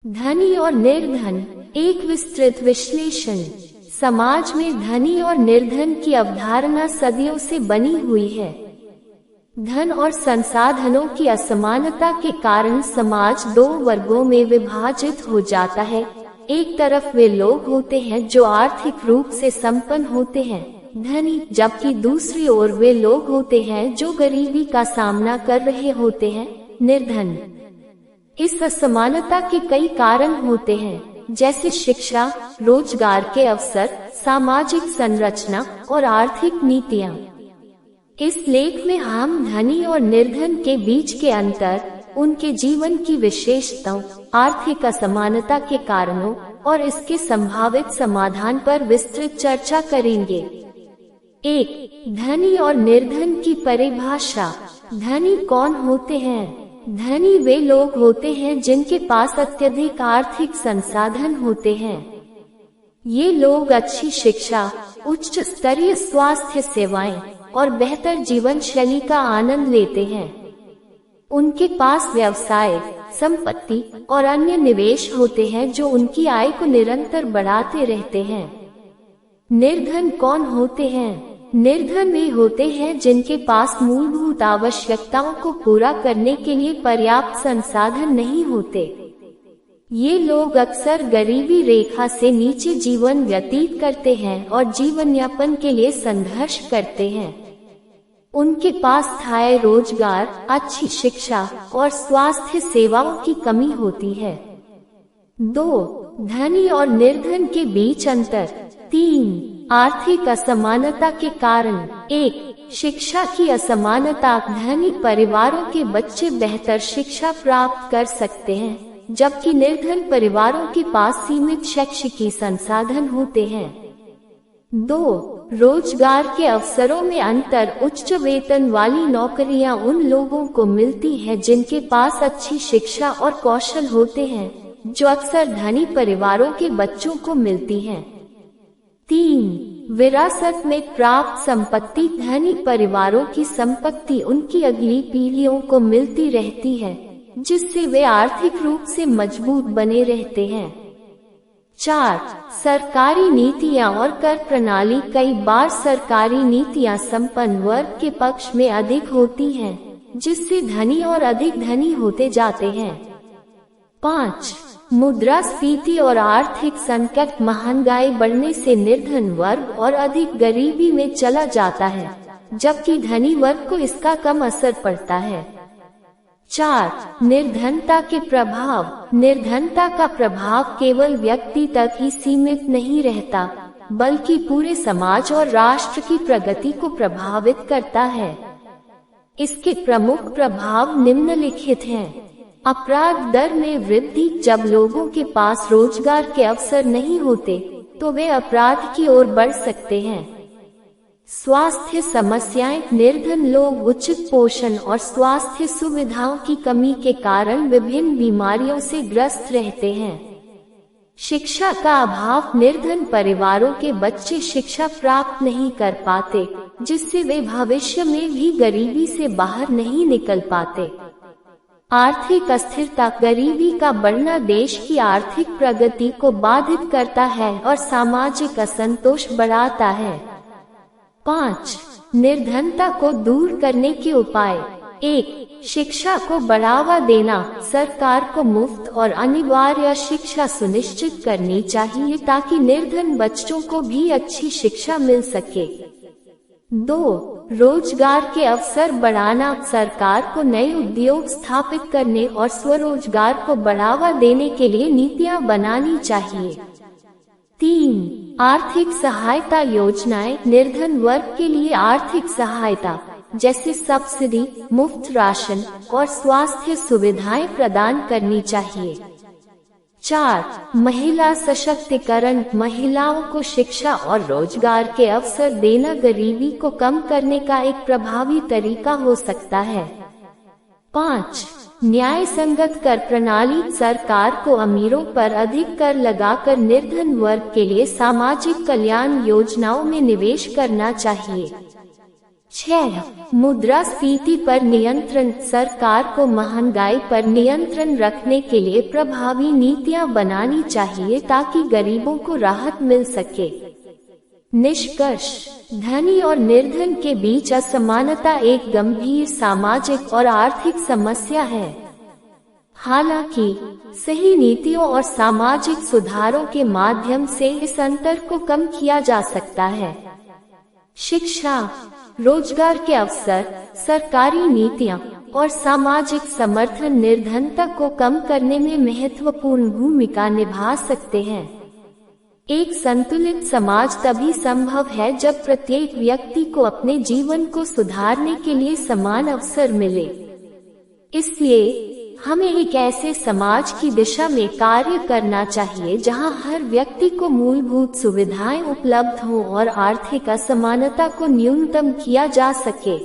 धनी और निर्धन, एक विस्तृत विश्लेषण। समाज में धनी और निर्धन की अवधारणा सदियों से बनी हुई है। धन और संसाधनों की असमानता के कारण समाज दो वर्गों में विभाजित हो जाता है। एक तरफ वे लोग होते हैं जो आर्थिक रूप से संपन्न होते हैं, धनी, जबकि दूसरी ओर वे लोग होते हैं जो गरीबी का सामना कर रहे होते हैं, निर्धन। इस असमानता के कई कारण होते हैं, जैसे शिक्षा, रोजगार के अवसर, सामाजिक संरचना और आर्थिक नीतियाँ। इस लेख में हम धनी और निर्धन के बीच के अंतर, उनके जीवन की विशेषताओं, आर्थिक असमानता के कारणों और इसके संभावित समाधान पर विस्तृत चर्चा करेंगे। 1. धनी और निर्धन की परिभाषा। धनी कौन होते हैं? धनी वे लोग होते हैं जिनके पास अत्यधिक आर्थिक संसाधन होते हैं। ये लोग अच्छी शिक्षा, उच्च स्तरीय स्वास्थ्य सेवाएं और बेहतर जीवन शैली का आनंद लेते हैं। उनके पास व्यवसाय, संपत्ति और अन्य निवेश होते हैं जो उनकी आय को निरंतर बढ़ाते रहते हैं। निर्धन कौन होते हैं? निर्धन वे होते हैं जिनके पास मूलभूत आवश्यकताओं को पूरा करने के लिए पर्याप्त संसाधन नहीं होते। ये लोग अक्सर गरीबी रेखा से नीचे जीवन व्यतीत करते हैं और जीवन यापन के लिए संघर्ष करते हैं। उनके पास स्थायी रोजगार, अच्छी शिक्षा और स्वास्थ्य सेवाओं की कमी होती है। 2. धनी और निर्धन के बीच अंतर। 3. आर्थिक असमानता के कारण। 1. शिक्षा की असमानता। धनी परिवारों के बच्चे बेहतर शिक्षा प्राप्त कर सकते हैं, जबकि निर्धन परिवारों के पास सीमित शैक्षिक संसाधन होते हैं। 2. रोजगार के अवसरों में अंतर। उच्च वेतन वाली नौकरियां उन लोगों को मिलती हैं जिनके पास अच्छी शिक्षा और कौशल होते हैं, जो अक्सर धनी परिवारों के बच्चों को मिलती हैं। 3. विरासत में प्राप्त संपत्ति। धनी परिवारों की संपत्ति उनकी अगली पीढ़ियों को मिलती रहती है, जिससे वे आर्थिक रूप से मजबूत बने रहते हैं। 4. सरकारी नीतियां और कर प्रणाली। कई बार सरकारी नीतियां संपन्न वर्ग के पक्ष में अधिक होती हैं, जिससे धनी और अधिक धनी होते जाते हैं। 5. मुद्रास्फीति और आर्थिक संकट। महंगाई बढ़ने से निर्धन वर्ग और अधिक गरीबी में चला जाता है, जबकि धनी वर्ग को इसका कम असर पड़ता है। 4. निर्धनता के प्रभाव। निर्धनता का प्रभाव केवल व्यक्ति तक ही सीमित नहीं रहता, बल्कि पूरे समाज और राष्ट्र की प्रगति को प्रभावित करता है। इसके प्रमुख प्रभाव निम्नलिखित हैं। अपराध दर में वृद्धि। जब लोगों के पास रोजगार के अवसर नहीं होते, तो वे अपराध की ओर बढ़ सकते हैं। स्वास्थ्य समस्याएं। निर्धन लोग उचित पोषण और स्वास्थ्य सुविधाओं की कमी के कारण विभिन्न बीमारियों से ग्रस्त रहते हैं। शिक्षा का अभाव। निर्धन परिवारों के बच्चे शिक्षा प्राप्त नहीं कर पाते, जिससे वे भविष्य में भी गरीबी से बाहर नहीं निकल पाते। आर्थिक अस्थिरता। गरीबी का बढ़ना देश की आर्थिक प्रगति को बाधित करता है और सामाजिक असंतोष बढ़ाता है। 5. निर्धनता को दूर करने के उपाय। 1. शिक्षा को बढ़ावा देना। सरकार को मुफ्त और अनिवार्य शिक्षा सुनिश्चित करनी चाहिए ताकि निर्धन बच्चों को भी अच्छी शिक्षा मिल सके। 2. रोजगार के अवसर बढ़ाना। सरकार को नए उद्योग स्थापित करने और स्वरोजगार को बढ़ावा देने के लिए नीतियां बनानी चाहिए। 3. आर्थिक सहायता योजनाएं। निर्धन वर्ग के लिए आर्थिक सहायता, जैसे सब्सिडी, मुफ्त राशन और स्वास्थ्य सुविधाएं प्रदान करनी चाहिए। 4. महिला सशक्तिकरण। महिलाओं को शिक्षा और रोजगार के अवसर देना गरीबी को कम करने का एक प्रभावी तरीका हो सकता है। 5. न्याय संगत कर प्रणाली। सरकार को अमीरों पर अधिक कर लगाकर निर्धन वर्ग के लिए सामाजिक कल्याण योजनाओं में निवेश करना चाहिए। 6. मुद्रास्फीति पर नियंत्रण। सरकार को महंगाई पर नियंत्रण रखने के लिए प्रभावी नीतियां बनानी चाहिए ताकि गरीबों को राहत मिल सके। निष्कर्ष, धनी और निर्धन के बीच असमानता एक गंभीर सामाजिक और आर्थिक समस्या है। हालांकि सही नीतियों और सामाजिक सुधारों के माध्यम से इस अंतर को कम किया जा सकता है। शिक्षा, रोजगार के अवसर, सरकारी नीतियां और सामाजिक समर्थन निर्धनता को कम करने में महत्वपूर्ण भूमिका निभा सकते हैं। एक संतुलित समाज तभी संभव है जब प्रत्येक व्यक्ति को अपने जीवन को सुधारने के लिए समान अवसर मिले। इसलिए हमें एक ऐसे समाज की दिशा में कार्य करना चाहिए जहां हर व्यक्ति को मूलभूत सुविधाएं उपलब्ध हों और आर्थिक असमानता को न्यूनतम किया जा सके।